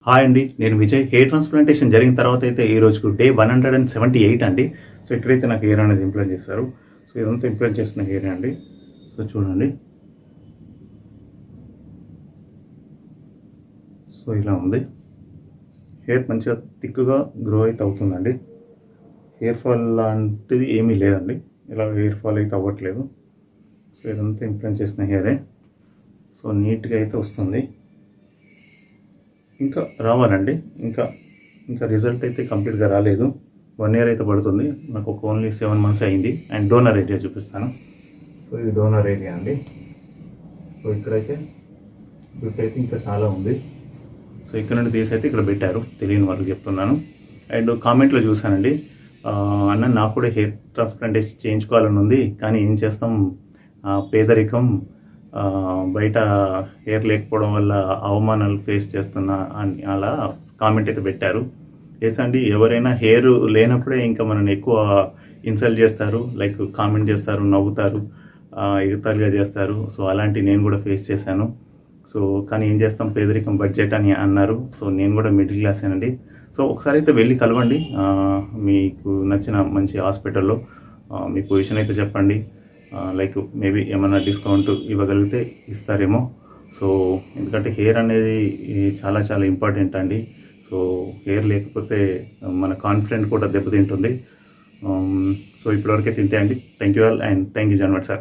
Hi అండి. నేను Vijay. Hair transplantation జరిగిన తర్వాత అయితే ఈ రోజుకు డే 178 అండి. సో, ఇక్కడైతే నాకు హెయిర్ అనేది ఇంప్లాంట్ చేశారు. సో, ఇదంతా ఇంప్లాంట్ చేసిన హెయిరే అండి. సో, చూడండి. సో, ఇలా ఉంది. హెయిర్ మంచిగా థిక్‌గా గ్రో అయితే అవుతుందండి. హెయిర్ ఫాల్ లాంటిది ఏమీ లేదండి. ఇలా హెయిర్ ఫాల్ అయితే అవ్వట్లేదు. సో, ఇదంతా ఇంప్లాంట్ చేసిన హెయిరే. సో, నీట్‌గా అయితే వస్తుంది. ఇంకా రావాలండి. ఇంకా రిజల్ట్ అయితే కంప్లీట్‌గా రాలేదు. 1 ఇయర్ అయితే పడుతుంది. నాకు ఒక ఓన్లీ 7 మంత్స్ అయింది. అండ్ డోనర్ ఏరియా చూపిస్తాను. సో, ఇది డోనర్ ఏరియా అండి. సో, ఇక్కడైతే ఇంకా చాలా ఉంది. సో, ఇక్కడ నుండి తీసి అయితే ఇక్కడ పెట్టారు. తెలియని వాళ్ళకి చెప్తున్నాను. అండ్ కామెంట్లో చూశానండి. అన్న నాకు కూడా హెయిర్ ట్రాన్స్‌ప్లాంటేషన్ చేయించుకోవాలని ఉంది. కానీ ఏం చేస్తాం, పేదరికం, బయట హెయిర్ లేకపోవడం వల్ల అవమానాలు ఫేస్ చేస్తున్నా అని అలా కామెంట్ అయితే పెట్టారు. ఎస్ అండి, ఎవరైనా హెయిర్ లేనప్పుడే ఇంకా మనల్ని ఎక్కువ ఇన్సల్ట్ చేస్తారు, లైక్ కామెంట్ చేస్తారు, నవ్వుతారు, ఎగతాళిగా చేస్తారు. సో, అలాంటివి నేను కూడా ఫేస్ చేశాను. సో, కానీ ఏం చేస్తాం, పేదరికం బడ్జెట్ అని అన్నారు. సో, నేను కూడా మిడిల్ క్లాసేనండి. సో, ఒకసారి అయితే వెళ్ళి కలవండి. మీకు నచ్చిన మంచి హాస్పిటల్లో మీ పొజిషన్ అయితే చెప్పండి. లైక్ మేబీ ఏమైనా డిస్కౌంట్ ఇవ్వగలిగితే ఇస్తారేమో. సో, ఎందుకంటే హెయిర్ అనేది చాలా చాలా ఇంపార్టెంట్ అండి. సో, హెయిర్ లేకపోతే మన కాన్ఫిడెంట్ కూడా దెబ్బతింటుంది. సో, ఇప్పటివరకైతే ఇంతే అండి. Thank you all and thank you జన్మట్ సార్.